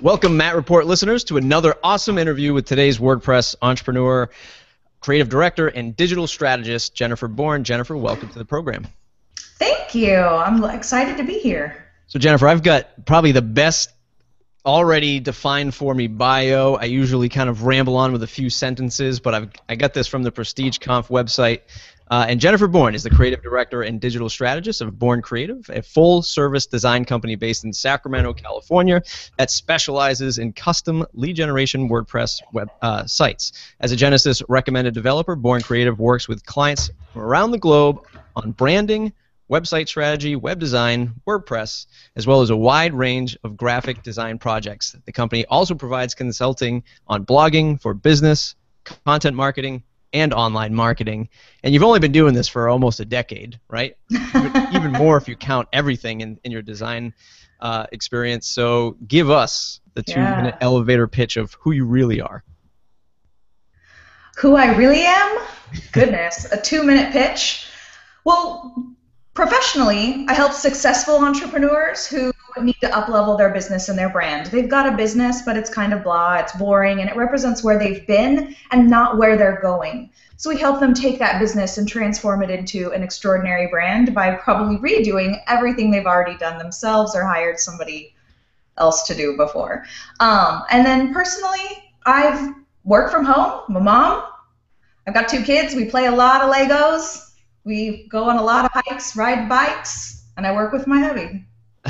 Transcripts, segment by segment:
Welcome, Matt Report listeners, to another awesome interview with today's WordPress entrepreneur, creative director, and digital strategist, Jennifer Bourn. Jennifer, welcome to the program. Thank you. I'm excited to be here. So, Jennifer, I've got probably the best already defined for me bio. I usually kind of ramble on with a few sentences, but I got this from the Prestige Conf website. And Jennifer Bourn is the creative director and digital strategist of Bourn Creative, a full-service design company based in Sacramento, California, that specializes in custom lead generation WordPress web sites. As a Genesis recommended developer, Bourn Creative works with clients from around the globe on branding, website strategy, web design, WordPress, as well as a wide range of graphic design projects. The company also provides consulting on blogging for business, content marketing, and online marketing. And you've only been doing this for almost a decade, right? Even more if you count everything in your design experience. So give us the 2-minute elevator pitch of who you really are. Who I really am? Goodness, a 2-minute pitch? Well, professionally, I help successful entrepreneurs who need to up-level their business and their brand. They've got a business, but it's kind of blah, it's boring, and it represents where they've been and not where they're going. So we help them take that business and transform it into an extraordinary brand by probably redoing everything they've already done themselves or hired somebody else to do before. And then personally, I've worked from home. I'm a mom. I've got 2 kids. We play a lot of Legos. We go on a lot of hikes, ride bikes, and I work with my hubby,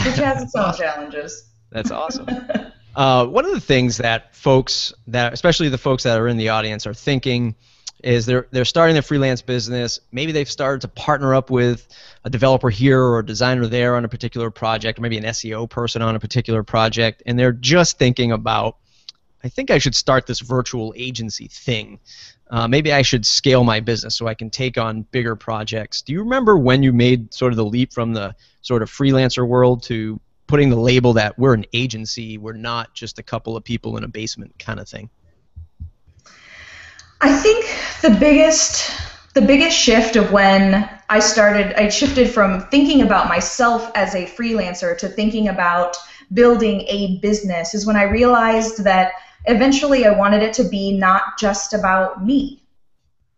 which has its own challenges. That's awesome. One of the things that folks, especially the folks that are in the audience, are thinking is they're starting their freelance business. Maybe they've started to partner up with a developer here or a designer there on a particular project, or maybe an SEO person on a particular project, and they're just thinking about, I think I should start this virtual agency thing. Maybe I should scale my business so I can take on bigger projects. Do you remember when you made sort of the leap from the sort of freelancer world to putting the label that we're an agency, we're not just a couple of people in a basement kind of thing? I think the biggest shift of when I shifted from thinking about myself as a freelancer to thinking about building a business is when I realized that eventually I wanted it to be not just about me.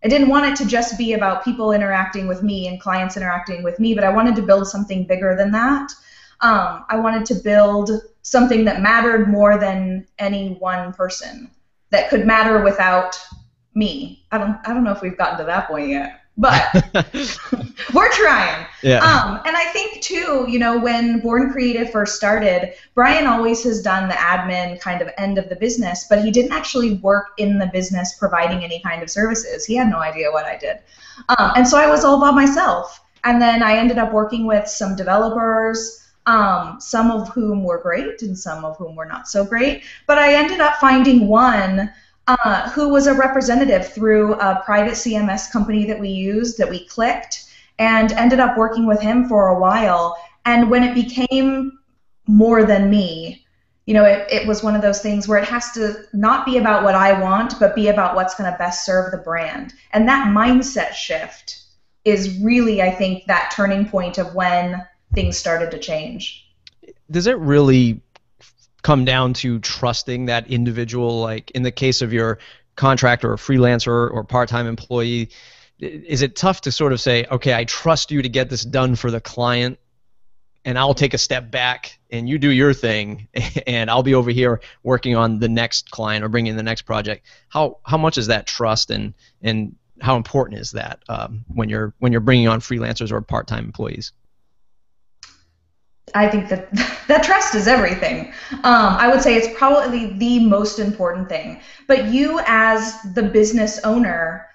I didn't want it to just be about people interacting with me and clients interacting with me, but I wanted to build something bigger than that. I wanted to build something that mattered more than any one person, that could matter without me. I don't know if we've gotten to that point yet, but we're trying. Yeah. And I think too, when Bourn Creative first started, Brian always has done the admin kind of end of the business, but he didn't actually work in the business providing any kind of services. He had no idea what I did. And so I was all by myself. And then I ended up working with some developers, some of whom were great and some of whom were not so great. But I ended up finding one who was a representative through a private CMS company that we used, that we clicked, and ended up working with him for a while. And when it became more than me, it was one of those things where it has to not be about what I want, but be about what's going to best serve the brand. And that mindset shift is really, I think, that turning point of when things started to change. Does it really come down to trusting that individual? Like in the case of your contractor or freelancer or part-time employee, is it tough to sort of say, okay, I trust you to get this done for the client, and I'll take a step back and you do your thing, and I'll be over here working on the next client or bringing in the next project? How much is that trust, and how important is that when you're bringing on freelancers or part-time employees? I think that trust is everything. I would say it's probably the most important thing. But you as the business owner,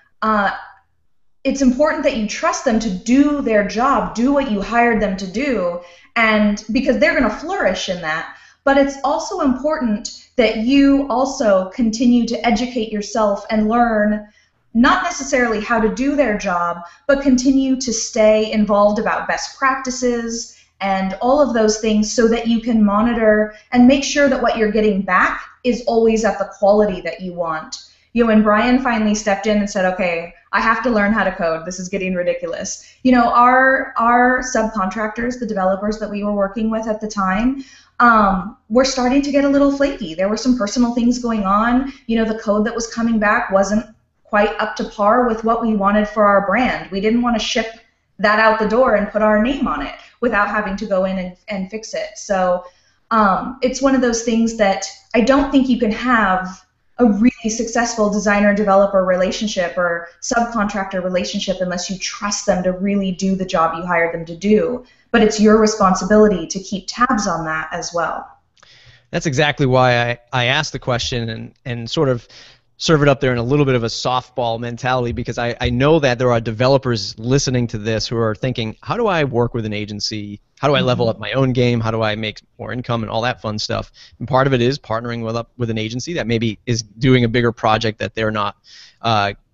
it's important that you trust them to do their job, do what you hired them to do, and because they're going to flourish in that. But it's also important that you also continue to educate yourself and learn not necessarily how to do their job, but continue to stay involved about best practices and all of those things so that you can monitor and make sure that what you're getting back is always at the quality that you want. When Brian finally stepped in and said, okay, I have to learn how to code, this is getting ridiculous. Our subcontractors, the developers that we were working with at the time, were starting to get a little flaky. There were some personal things going on. The code that was coming back wasn't quite up to par with what we wanted for our brand. We didn't want to ship that out the door and put our name on it without having to go in and fix it. So it's one of those things that I don't think you can have a really successful designer-developer relationship or subcontractor relationship unless you trust them to really do the job you hired them to do. But it's your responsibility to keep tabs on that as well. That's exactly why I asked the question and sort of serve it up there in a little bit of a softball mentality, because I know that there are developers listening to this who are thinking, how do I work with an agency? How do I level up my own game? How do I make more income and all that fun stuff? And part of it is partnering with an agency that maybe is doing a bigger project that they're not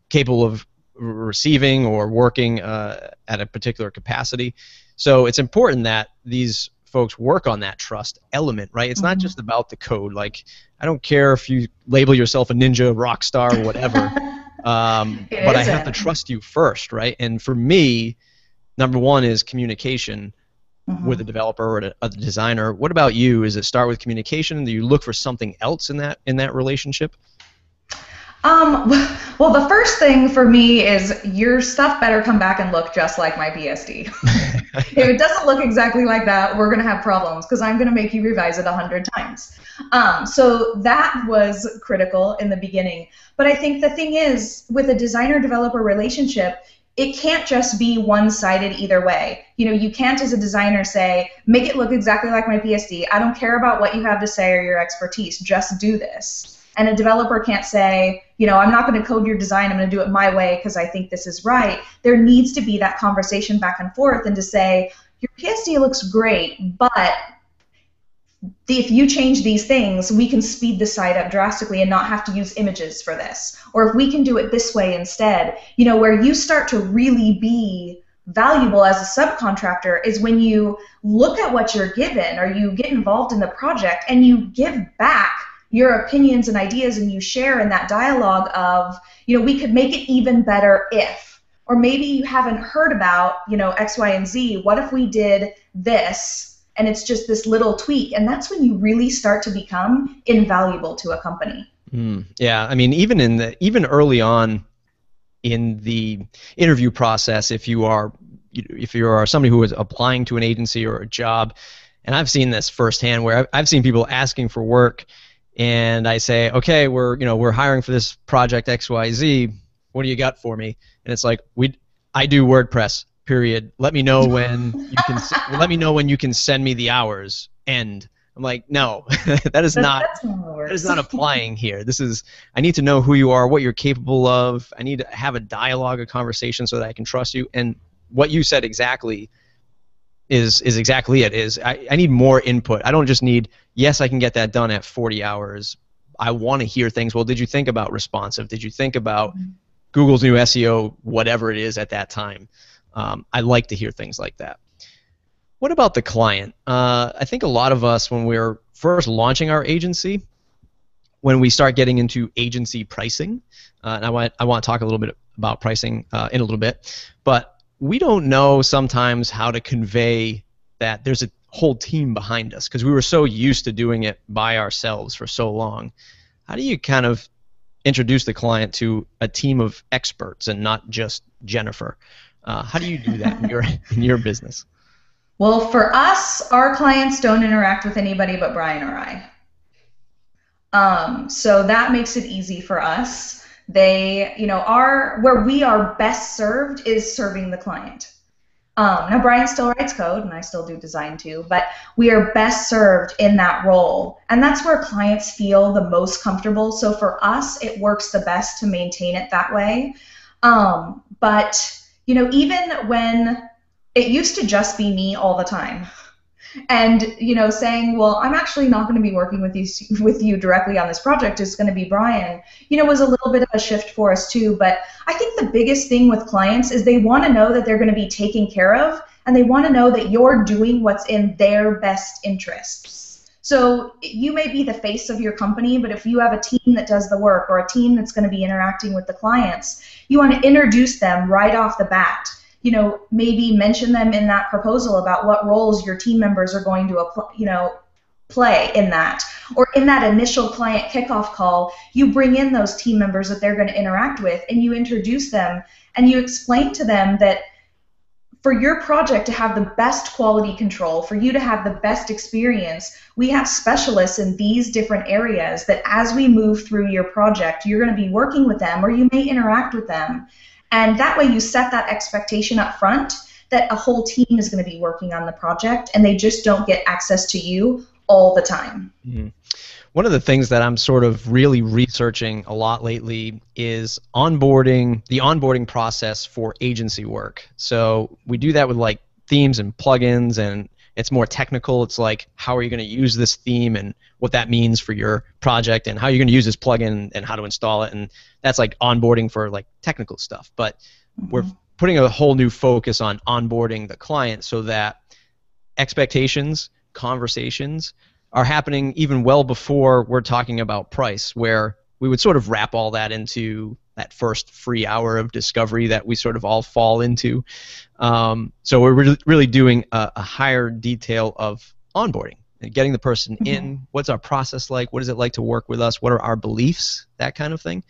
capable of receiving or working at a particular capacity. So it's important that these folks work on that trust element, right? It's not just about the code. Like, I don't care if you label yourself a ninja, rock star, or whatever, but I have to trust you first, right? And for me, number one is communication with a developer or a designer. What about you? Is it start with communication? Do you look for something else in that relationship? Well, the first thing for me is your stuff better come back and look just like my PSD. If it doesn't look exactly like that, we're going to have problems because I'm going to make you revise it 100 times. So that was critical in the beginning. But I think the thing is, with a designer-developer relationship, it can't just be one-sided either way. You can't, as a designer, say, make it look exactly like my PSD. I don't care about what you have to say or your expertise. Just do this. And a developer can't say, I'm not going to code your design. I'm going to do it my way because I think this is right. There needs to be that conversation back and forth, and to say, your PSD looks great, but if you change these things, we can speed the site up drastically and not have to use images for this. Or if we can do it this way instead, where you start to really be valuable as a subcontractor is when you look at what you're given, or you get involved in the project and you give back your opinions and ideas, and you share in that dialogue of, we could make it even better if, or maybe you haven't heard about, X, Y, and Z. What if we did this, and it's just this little tweak? And that's when you really start to become invaluable to a company. Yeah, I mean, even early on in the interview process, if you are somebody who is applying to an agency or a job, and I've seen this firsthand, where I've seen people asking for work. And I say, okay, we're hiring for this project XYZ. What do you got for me? And it's like, I do WordPress. Period. Let me know when you can send me the hours. End. I'm like, no, that is not applying here. I need to know who you are, what you're capable of. I need to have a dialogue, a conversation, so that I can trust you. And what you said exactly is exactly it. I need more input. I don't just need, yes, I can get that done at 40 hours. I want to hear things. Well, did you think about responsive? Did you think about Google's new SEO, whatever it is at that time? I like to hear things like that. What about the client? I think a lot of us, when we're first launching our agency, when we start getting into agency pricing, and I want to talk a little bit about pricing in a little bit, but we don't know sometimes how to convey that there's a whole team behind us, because we were so used to doing it by ourselves for so long. How do you kind of introduce the client to a team of experts and not just Jennifer? How do you do that in your business? Well, for us, our clients don't interact with anybody but Brian or I. So that makes it easy for us. They, where we are best served is serving the client. Now, Brian still writes code, and I still do design too, but we are best served in that role. And that's where clients feel the most comfortable. So for us, it works the best to maintain it that way. But, even when it used to just be me all the time, and saying, well, I'm actually not going to be working with you directly on this project, it's going to be Brian, was a little bit of a shift for us too. But I think the biggest thing with clients is they want to know that they're going to be taken care of, and they want to know that you're doing what's in their best interests. So you may be the face of your company, but if you have a team that does the work, or a team that's going to be interacting with the clients, you want to introduce them right off the bat. Maybe mention them in that proposal about what roles your team members are going to apply, play in that. Or in that initial client kickoff call, you bring in those team members that they're going to interact with, and you introduce them, and you explain to them that for your project to have the best quality control, for you to have the best experience, we have specialists in these different areas that as we move through your project, you're going to be working with them or you may interact with them. And that way you set that expectation up front that a whole team is going to be working on the project and they just don't get access to you all the time. Mm-hmm. One of the things that I'm sort of really researching a lot lately is the onboarding process for agency work. So we do that with like themes and plugins, and it's more technical. It's like, how are you going to use this theme and what that means for your project and how you're going to use this plugin and how to install it. And that's like onboarding for like technical stuff. But we're putting a whole new focus on onboarding the client so that expectations, conversations are happening even well before we're talking about price, where we would sort of wrap all that into that first free hour of discovery that we sort of all fall into. So we're really doing a higher detail of onboarding and getting the person in. What's our process like? What is it like to work with us? What are our beliefs? That kind of thing.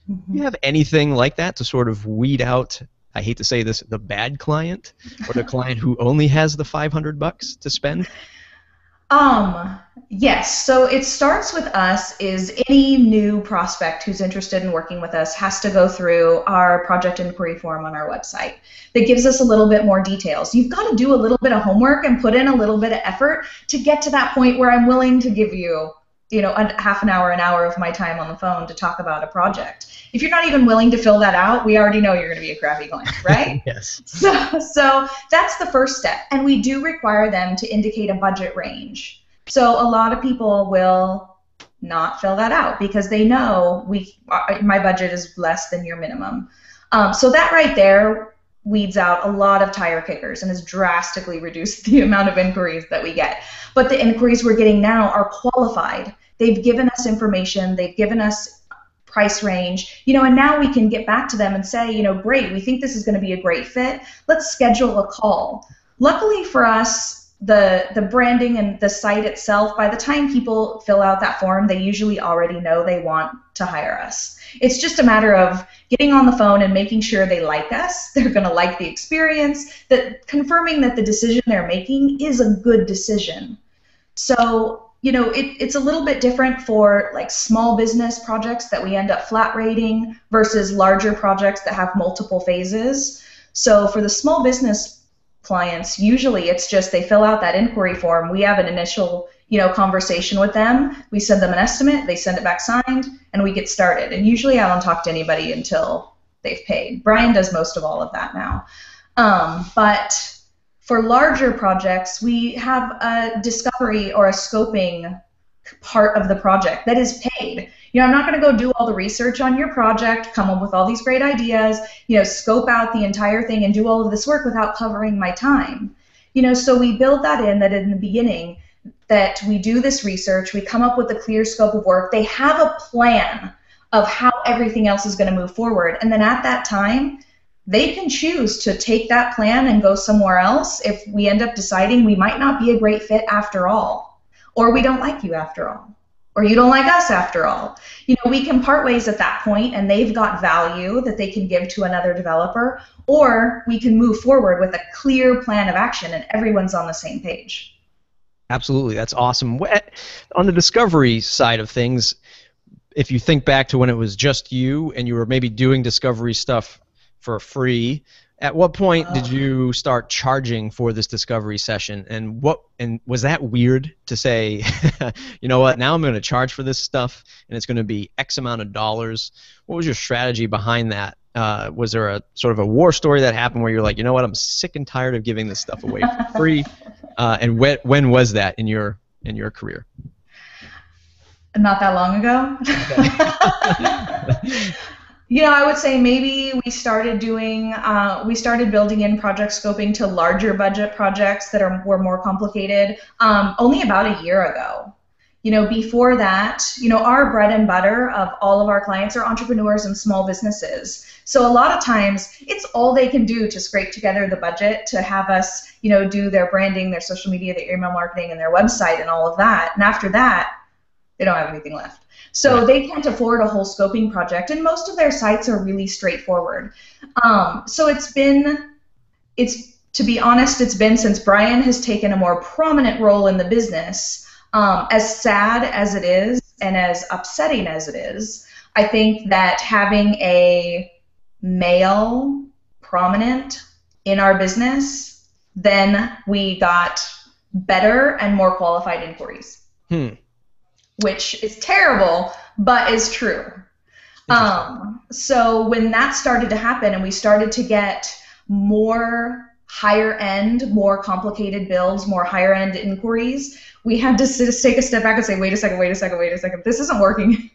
Do you have anything like that to sort of weed out, I hate to say this, the bad client or the client who only has the $500 to spend? Yes. So it starts with us is any new prospect who's interested in working with us has to go through our project inquiry form on our website that gives us a little bit more details. You've got to do a little bit of homework and put in a little bit of effort to get to that point where I'm willing to give you, a half an hour of my time on the phone to talk about a project. If you're not even willing to fill that out, we already know you're going to be a crappy client, right? Yes. So that's the first step. And we do require them to indicate a budget range. So a lot of people will not fill that out because they know my budget is less than your minimum. So that right there weeds out a lot of tire kickers and has drastically reduced the amount of inquiries that we get. But the inquiries we're getting now are qualified. They've given us information. They've given us price range, and now we can get back to them and say, great, we think this is going to be a great fit. Let's schedule a call. Luckily for us, the branding and the site itself, by the time people fill out that form, they usually already know they want to hire us. It's just a matter of getting on the phone and making sure they like us, they're going to like the experience, that confirming that the decision they're making is a good decision. So, it's a little bit different for like small business projects that we end up flat rating versus larger projects that have multiple phases. So for the small business clients, usually it's just they fill out that inquiry form. We have an initial, conversation with them. We send them an estimate, they send it back signed, and we get started. And usually I don't talk to anybody until they've paid. Brian does most of all of that now. But for larger projects, we have a discovery or a scoping part of the project that is paid. I'm not going to go do all the research on your project, come up with all these great ideas, scope out the entire thing and do all of this work without covering my time. So we build that in the beginning, that we do this research, we come up with a clear scope of work. They have a plan of how everything else is going to move forward. And then at that time, they can choose to take that plan and go somewhere else if we end up deciding we might not be a great fit after all, or we don't like you after all, or you don't like us after all. We can part ways at that point and they've got value that they can give to another developer, or we can move forward with a clear plan of action and everyone's on the same page. Absolutely. That's awesome. On the discovery side of things, if you think back to when it was just you and you were maybe doing discovery stuff for free, at what point did you start charging for this discovery session? And was that weird to say, you know what, now I'm going to charge for this stuff and it's going to be X amount of dollars? What was your strategy behind that? Was there a sort of a war story that happened where you're like, you know what, I'm sick and tired of giving this stuff away for free? And when was that in your career? Not that long ago. I would say maybe we started building in project scoping to larger budget projects that were more complicated only about a year ago. Before that, our bread and butter of all of our clients are entrepreneurs and small businesses. So a lot of times it's all they can do to scrape together the budget to have us, do their branding, their social media, their email marketing, and their website and all of that. And after that, they don't have anything left. So Right. they can't afford a whole scoping project, and most of their sites are really straightforward. So to be honest, it's been since Brian has taken a more prominent role in the business. As sad as it is and as upsetting as it is, I think that having a male prominent in our business, then we got better and more qualified inquiries, which is terrible, but is true. So when that started to happen and we started to get more higher end, more complicated builds, more higher end inquiries, we had to take a step back and say, wait a second, this isn't working.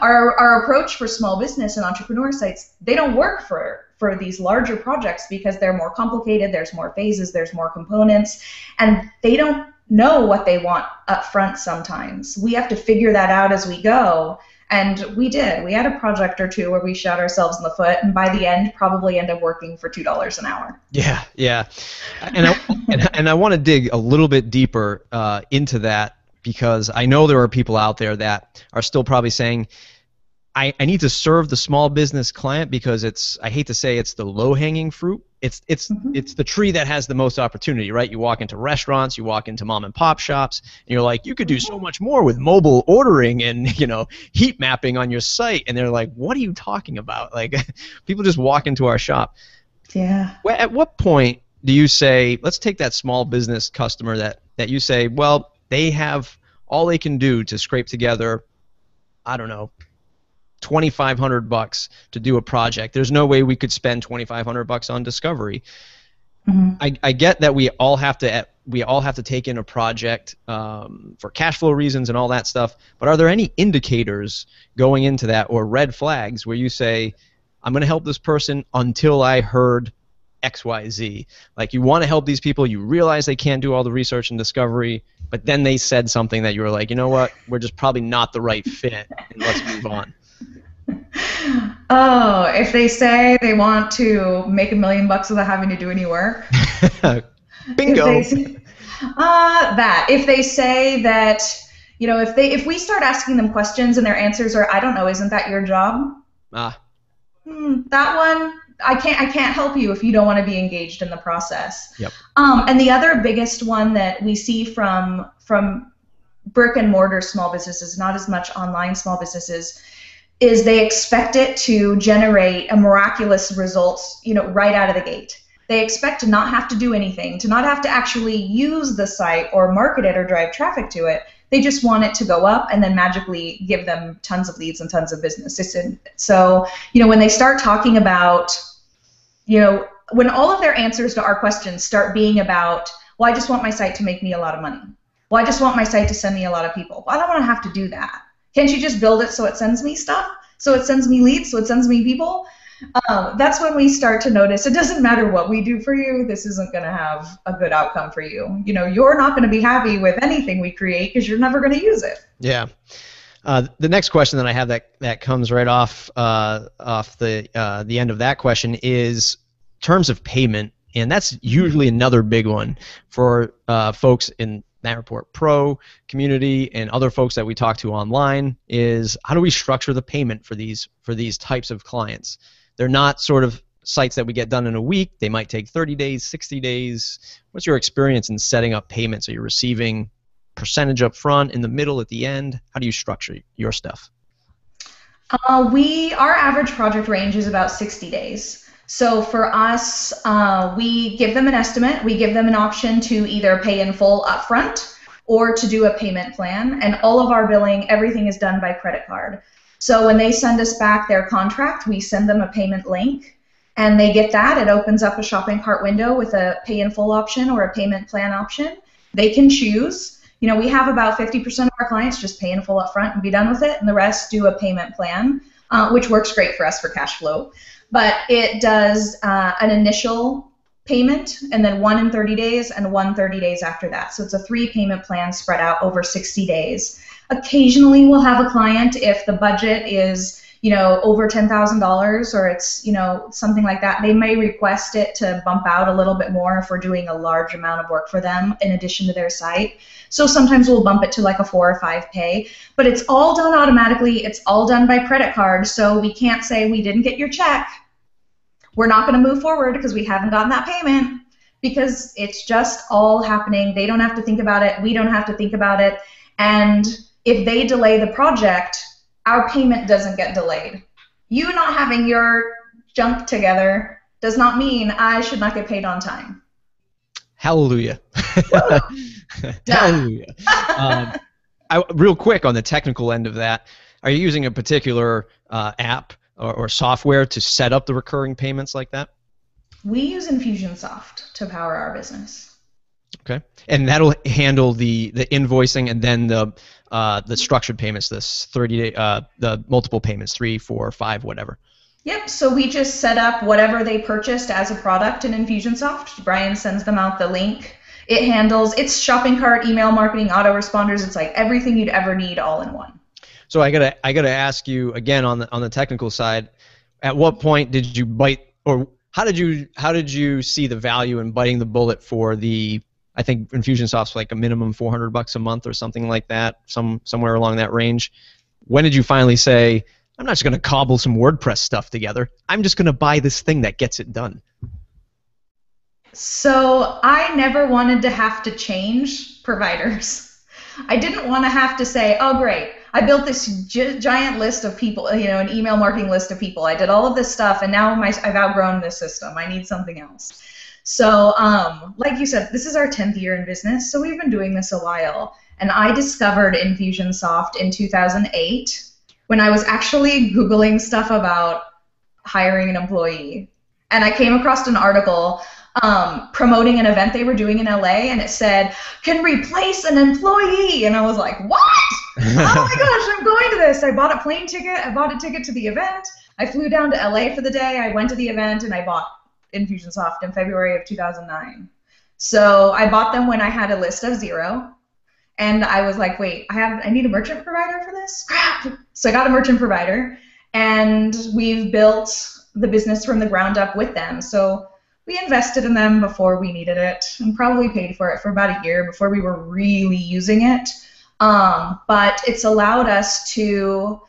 Our approach for small business and entrepreneur sites, they don't work for these larger projects because they're more complicated, there's more phases, there's more components, and they don't know what they want up front sometimes. We have to figure that out as we go. And we did. We had a project or two where we shot ourselves in the foot, and by the end, probably end up working for $2 an hour. Yeah. And I want to dig a little bit deeper into that, because I know there are people out there that are still probably saying, I need to serve the small business client because I hate to say it's the low-hanging fruit. It's the tree that has the most opportunity, right? You walk into restaurants, you walk into mom and pop shops, and you're like, you could do so much more with mobile ordering and heat mapping on your site, and they're like, what are you talking about? Like, people just walk into our shop. Yeah. At what point do you say, let's take that small business customer that you say, well, they have all they can do to scrape together, I don't know, $2,500 to do a project. There's no way we could spend $2,500 on discovery. I get that we all have to take in a project for cash flow reasons and all that stuff, but are there any indicators going into that or red flags where you say, I'm going to help this person until I heard XYZ? Like, you want to help these people, you realize they can't do all the research and discovery, but then they said something that you were like, you know what, we're just probably not the right fit, and let's move on. Oh, if they say they want to make $1 million without having to do any work. Bingo. If they say that, if we start asking them questions and their answers are, I don't know, isn't that your job? That one, I can't help you if you don't want to be engaged in the process. Yep. And the other biggest one that we see from brick and mortar small businesses, not as much online small businesses, is they expect it to generate a miraculous results, right out of the gate. They expect to not have to do anything, to not have to actually use the site or market it or drive traffic to it. They just want it to go up and then magically give them tons of leads and tons of business. So, when they start talking about, when all of their answers to our questions start being about, well, I just want my site to make me a lot of money. Well, I just want my site to send me a lot of people. Well, I don't want to have to do that. Can't you just build it so it sends me stuff? So it sends me leads, so it sends me people? That's when we start to notice it doesn't matter what we do for you, this isn't going to have a good outcome for you. You're not going to be happy with anything we create because you're never going to use it. Yeah. The next question that I have that comes right off the end of that question is terms of payment, and that's usually another big one for folks in That Report Pro community and other folks that we talk to online. Is how do we structure the payment for these types of clients? They're not sort of sites that we get done in a week. They might take 30 days, 60 days. What's your experience in setting up payments? Are you receiving percentage up front, in the middle, at the end? How do you structure your stuff? Our average project range is about 60 days. So for us, we give them an estimate. We give them an option to either pay in full upfront or to do a payment plan. And all of our billing, everything is done by credit card. So when they send us back their contract, we send them a payment link, and they get that. It opens up a shopping cart window with a pay in full option or a payment plan option. They can choose. We have about 50% of our clients just pay in full upfront and be done with it, and the rest do a payment plan, which works great for us for cash flow. But it does an initial payment, and then one in 30 days, and one 30 days after that. So it's a 3 payment plan spread out over 60 days. Occasionally we'll have a client if the budget is, over $10,000 or it's, something like that. They may request it to bump out a little bit more if we're doing a large amount of work for them in addition to their site. So sometimes we'll bump it to like a 4 or 5 pay, but it's all done automatically. It's all done by credit card. So we can't say we didn't get your check. We're not going to move forward because we haven't gotten that payment, because it's just all happening. They don't have to think about it. We don't have to think about it. And if they delay the project, our payment doesn't get delayed. You not having your junk together does not mean I should not get paid on time. Hallelujah. Hallelujah. Real quick on the technical end of that, are you using a particular app or software to set up the recurring payments like that? We use Infusionsoft to power our business. Okay, and that'll handle the invoicing and then the structured payments, this 30-day, the multiple payments, 3, 4, 5, whatever. Yep. So we just set up whatever they purchased as a product in Infusionsoft. Brian sends them out the link. It handles it's shopping cart, email marketing, autoresponders. It's like everything you'd ever need all in one. So I gotta ask you again on the technical side. At what point did you bite, or how did you see the value in biting the bullet for the? I think Infusionsoft's like a minimum $400 a month or something like that, somewhere along that range. When did you finally say, I'm not just going to cobble some WordPress stuff together. I'm just going to buy this thing that gets it done? So I never wanted to have to change providers. I didn't want to have to say, oh, great, I built this giant list of people, an email marketing list of people. I did all of this stuff, and now I've outgrown this system. I need something else. So like you said, this is our 10th year in business, so we've been doing this a while. And I discovered Infusionsoft in 2008 when I was actually Googling stuff about hiring an employee. And I came across an article promoting an event they were doing in LA, and it said, can replace an employee. And I was like, what? Oh my gosh, I'm going to this. I bought a plane ticket. I bought a ticket to the event. I flew down to LA for the day. I went to the event, and I bought Infusionsoft in February of 2009. So I bought them when I had a list of 0, and I was like, wait, I need a merchant provider for this? Crap! So I got a merchant provider, and we've built the business from the ground up with them. So we invested in them before we needed it, and probably paid for it for about a year before we were really using it. But it's allowed us to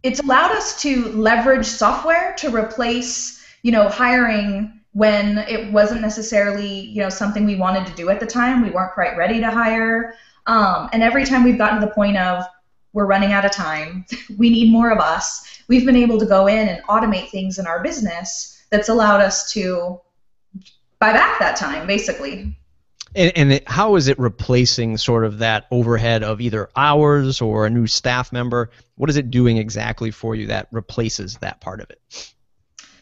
It's allowed us to leverage software to replace, hiring when it wasn't necessarily, something we wanted to do at the time. We weren't quite ready to hire. And every time we've gotten to the point of we're running out of time, we need more of us, we've been able to go in and automate things in our business that's allowed us to buy back that time, basically. And how is it replacing sort of that overhead of either hours or a new staff member? What is it doing exactly for you that replaces that part of it?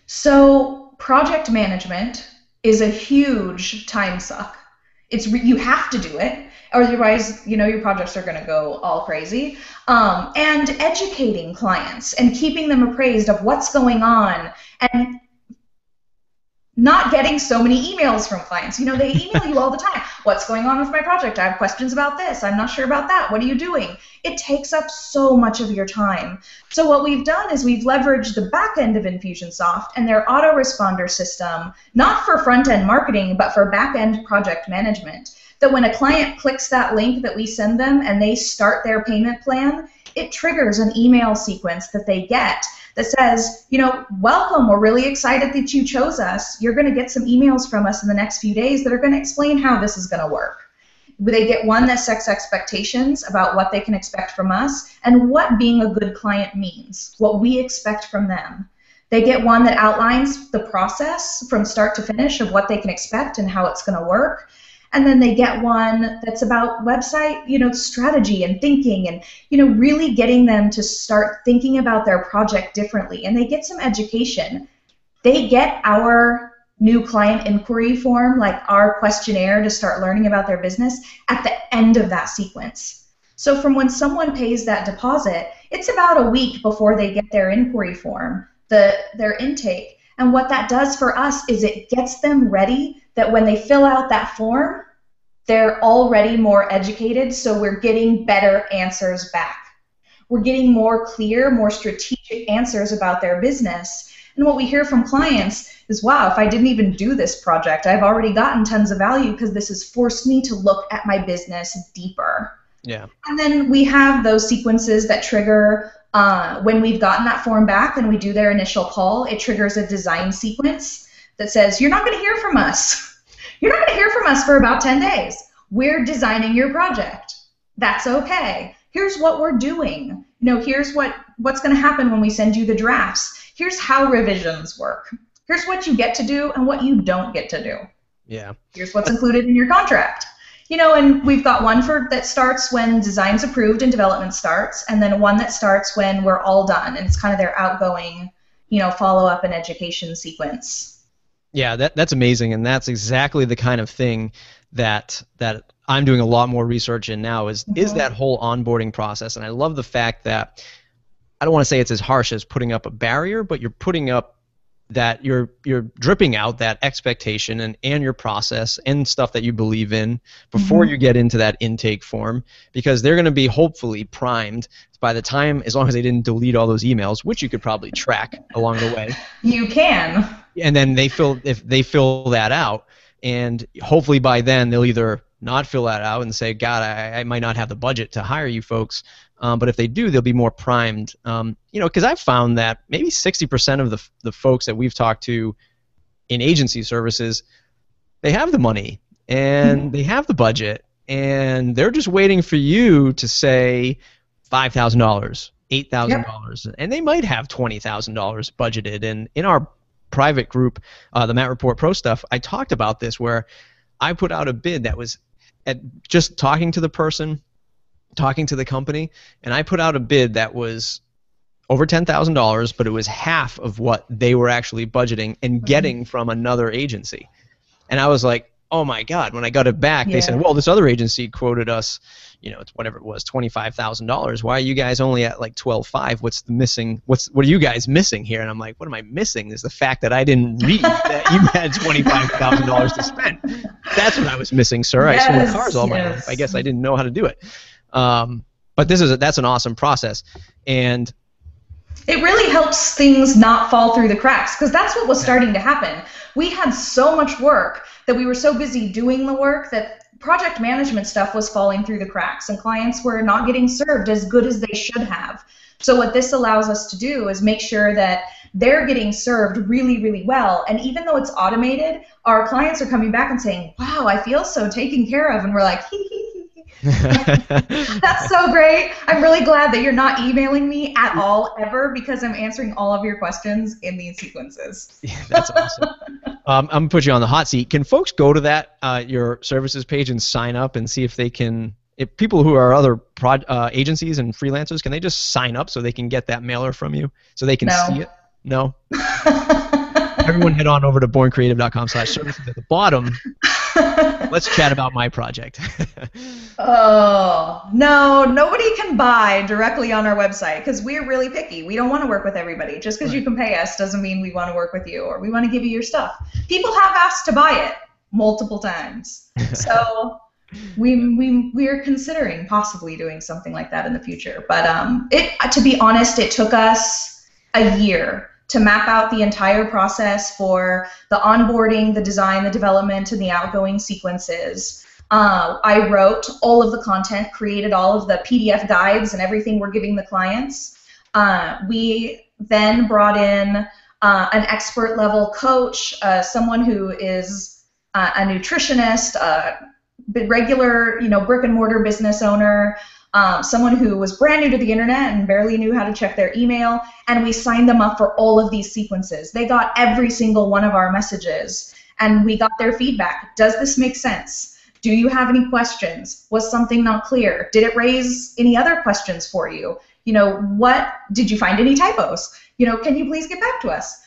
So project management is a huge time suck. You have to do it, or otherwise, your projects are going to go all crazy. And educating clients and keeping them appraised of what's going on, and not getting so many emails from clients. They email you all the time. What's going on with my project? I have questions about this. I'm not sure about that. What are you doing? It takes up so much of your time. So what we've done is we've leveraged the back end of Infusionsoft and their autoresponder system, not for front-end marketing, but for back-end project management. That when a client clicks that link that we send them and they start their payment plan, it triggers an email sequence that they get that says, welcome, we're really excited that you chose us. You're going to get some emails from us in the next few days that are going to explain how this is going to work. They get one that sets expectations about what they can expect from us and what being a good client means, what we expect from them. They get one that outlines the process from start to finish of what they can expect and how it's going to work. And then they get one that's about website, strategy and thinking and, really getting them to start thinking about their project differently. And they get some education. They get our new client inquiry form, like our questionnaire to start learning about their business at the end of that sequence. So from when someone pays that deposit, it's about a week before they get their inquiry form, their intake. And what that does for us is it gets them ready that when they fill out that form, they're already more educated, so we're getting better answers back. We're getting more clear, more strategic answers about their business. And what we hear from clients is, wow, if I didn't even do this project, I've already gotten tons of value because this has forced me to look at my business deeper. Yeah. And then we have those sequences that trigger when we've gotten that form back and we do their initial call, it triggers a design sequence that says, you're not going to hear from us. You're not going to hear from us for about 10 days. We're designing your project. That's okay. Here's what we're doing. Here's what's going to happen when we send you the drafts. Here's how revisions work. Here's what you get to do and what you don't get to do. Yeah. Here's what's included in your contract. And we've got one that starts when design's approved and development starts, and then one that starts when we're all done, and it's kind of their outgoing, follow-up and education sequence. Yeah, that's amazing, and that's exactly the kind of thing that I'm doing a lot more research in now is that whole onboarding process. And I love the fact that I don't want to say it's as harsh as putting up a barrier, but you're putting up that you're dripping out that expectation and your process and stuff that you believe in before you get into that intake form, because they're going to be hopefully primed by the time, as long as they didn't delete all those emails, which you could probably track along the way. You can. And then if they fill that out, and hopefully by then they'll either not fill that out and say, God, I might not have the budget to hire you folks. But if they do, they'll be more primed. Because I've found that maybe 60% of the folks that we've talked to in agency services, they have the money and they have the budget, and they're just waiting for you to say $5,000, $8,000, and they might have $20,000 budgeted. And in our private group, the Matt Report Pro stuff, I talked about this where I put out a bid that was at just talking to the person, talking to the company, and I put out a bid that was over $10,000, but it was half of what they were actually budgeting and getting from another agency. And I was like, oh my God, when I got it back, they said, well, this other agency quoted us, it's whatever it was, $25,000. Why are you guys only at like 12.5? What's the missing? What are you guys missing here? And I'm like, what am I missing? Is the fact that I didn't read that you had $25,000 to spend. That's what I was missing, sir. I sold cars all my life. I guess I didn't know how to do it. But that's an awesome process, and it really helps things not fall through the cracks, because that's what was starting to happen. We had so much work that we were so busy doing the work that project management stuff was falling through the cracks, and clients were not getting served as good as they should have. So what this allows us to do is make sure that they're getting served really, really well. And even though it's automated, our clients are coming back and saying, wow, I feel so taken care of. And we're like, hee hee. That's so great. I'm really glad that you're not emailing me at all ever, because I'm answering all of your questions in these sequences. Yeah, that's awesome. I'm going to put you on the hot seat. Can folks go to that, your services page, and sign up and see if they can, if people who are other agencies and freelancers, can they just sign up so they can get that mailer from you so they can see it? No? Everyone head on over to bourncreative.com/services at the bottom. Let's chat about my project. Oh, no, nobody can buy directly on our website because we're really picky. We don't want to work with everybody. Just because you can pay us doesn't mean we want to work with you or we want to give you your stuff. People have asked to buy it multiple times. So we are considering possibly doing something like that in the future. But to be honest, it took us a year to map out the entire process for the onboarding, the design, the development, and the outgoing sequences. I wrote all of the content, created all of the PDF guides and everything we're giving the clients. We then brought in an expert level coach, someone who is a nutritionist, a regular, brick and mortar business owner, someone who was brand new to the internet and barely knew how to check their email, and we signed them up for all of these sequences. They got every single one of our messages, and we got their feedback. Does this make sense? Do you have any questions? Was something not clear? Did it raise any other questions for you? What did you find any typos? Can you please get back to us?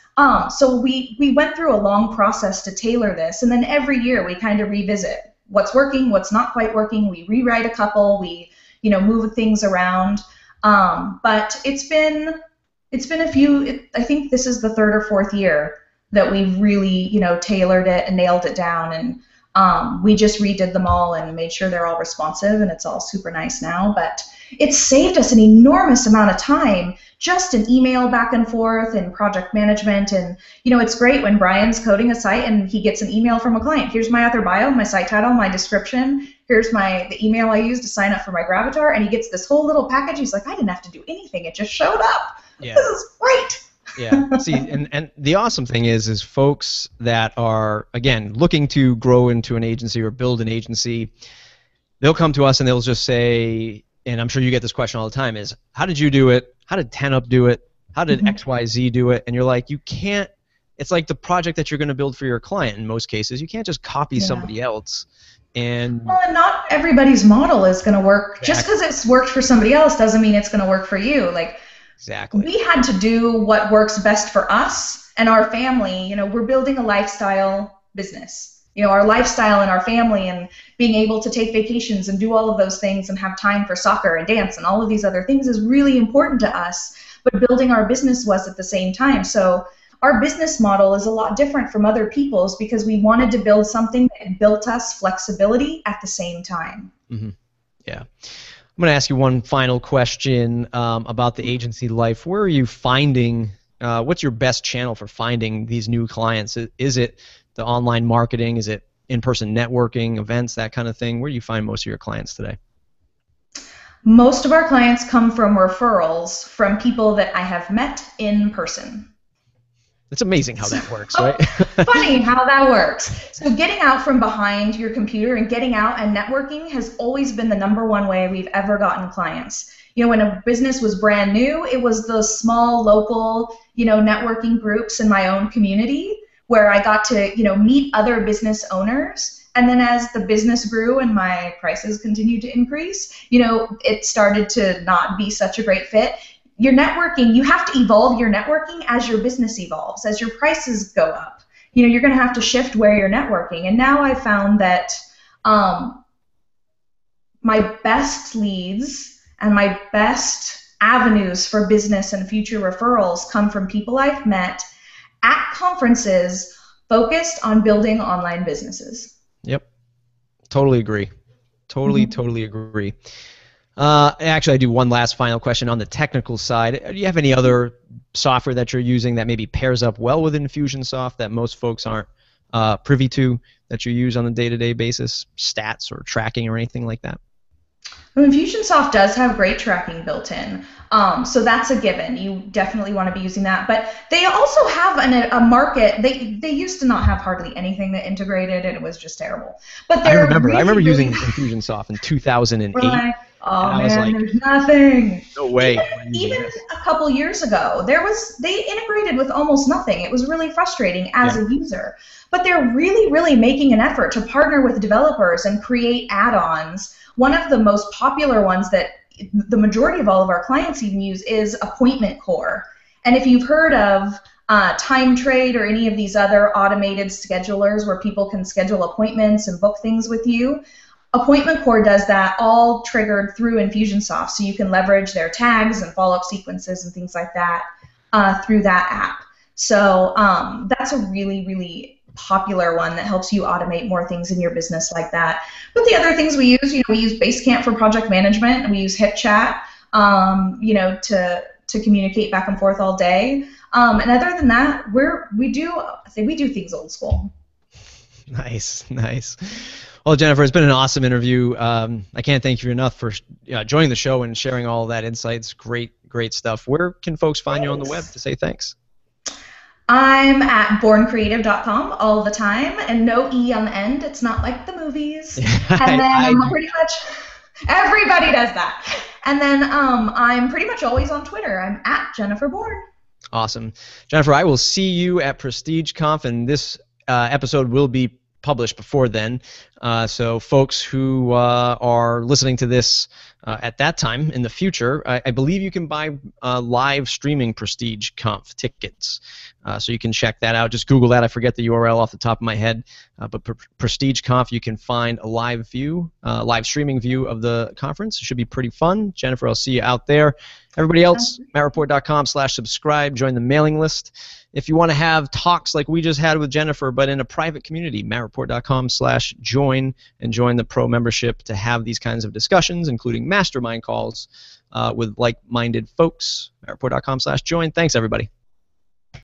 So we went through a long process to tailor this, and then every year we kind of revisit what's working, what's not quite working. We rewrite a couple. We move things around. But it's been a few. I think this is the third or fourth year that we've really tailored it and nailed it down. And We just redid them all and made sure they're all responsive, and it's all super nice now. But it's saved us an enormous amount of time, just an email back and forth and project management. And, it's great when Brian's coding a site and he gets an email from a client. Here's my author bio, my site title, my description. Here's the email I used to sign up for my Gravatar. And he gets this whole little package. He's like, I didn't have to do anything. It just showed up. Yeah. This is great. Yeah. See, and the awesome thing is folks that are, again, looking to grow into an agency or build an agency, they'll come to us and they'll just say, and I'm sure you get this question all the time, is how did you do it? How did 10up do it? How did XYZ do it? And you're like, you can't, it's like the project that you're going to build for your client in most cases. You can't just copy somebody else. And not everybody's model is going to work. Exactly. Just because it's worked for somebody else doesn't mean it's going to work for you. Like, exactly. We had to do what works best for us and our family. We're building a lifestyle business. Our lifestyle and our family and being able to take vacations and do all of those things and have time for soccer and dance and all of these other things is really important to us. But building our business was at the same time. So our business model is a lot different from other people's because we wanted to build something that built us flexibility at the same time. Mm-hmm. Yeah. I'm going to ask you one final question about the agency life. Where are you finding, what's your best channel for finding these new clients? Is it the online marketing? Is it in-person networking, events, that kind of thing? Where do you find most of your clients today? Most of our clients come from referrals from people that I have met in person. It's amazing how that works, right? Funny how that works. So getting out from behind your computer and getting out and networking has always been the #1 way we've ever gotten clients. When a business was brand new, it was the small local, networking groups in my own community where I got to, meet other business owners. And then as the business grew and my prices continued to increase, it started to not be such a great fit. Your networking, you have to evolve your networking as your business evolves, as your prices go up. You're going to have to shift where you're networking. And now I found that my best leads and my best avenues for business and future referrals come from people I've met at conferences focused on building online businesses. Yep. Totally agree. Totally agree. Actually, I do one last final question on the technical side. Do you have any other software that you're using that maybe pairs up well with Infusionsoft that most folks aren't privy to, that you use on a day-to-day basis, stats or tracking or anything like that? Well, Infusionsoft does have great tracking built in, so that's a given. You definitely want to be using that. But they also have a market. They used to not have hardly anything that integrated, and it was just terrible. But I remember using Infusionsoft in 2008. Like, oh man, like, there's nothing. No way. Even a couple years ago, they integrated with almost nothing. It was really frustrating as a user. But they're really making an effort to partner with developers and create add-ons. One of the most popular ones that the majority of all of our clients even use is Appointment Core. And if you've heard of Time Trade or any of these other automated schedulers where people can schedule appointments and book things with you, Appointment Core does that, all triggered through Infusionsoft, so you can leverage their tags and follow-up sequences and things like that through that app. So that's a really popular one that helps you automate more things in your business like that. But the other things we use, we use Basecamp for project management, and we use HipChat, to communicate back and forth all day. And other than that, we do things old school. Nice. Well, Jennifer, it's been an awesome interview. I can't thank you enough for joining the show and sharing all that insights. Great stuff. Where can folks find you on the web to say thanks? I'm at bourncreative.com all the time, and no E on the end. It's not like the movies. And then pretty much everybody does that. And then I'm pretty much always on Twitter. I'm at Jennifer Bourn. Awesome. Jennifer, I will see you at PrestigeConf, and this episode will be published before then. So folks who are listening to this at that time in the future, I believe you can buy live streaming Prestige Conf tickets. So you can check that out. Just Google that. I forget the URL off the top of my head. But Prestige Conf, you can find a live streaming view of the conference. It should be pretty fun. Jennifer, I'll see you out there. Everybody else, mattreport.com/subscribe. Join the mailing list. If you want to have talks like we just had with Jennifer, but in a private community, mattreport.com/join, and join the pro membership to have these kinds of discussions, including mastermind calls with like-minded folks. mattreport.com/join. Thanks, everybody.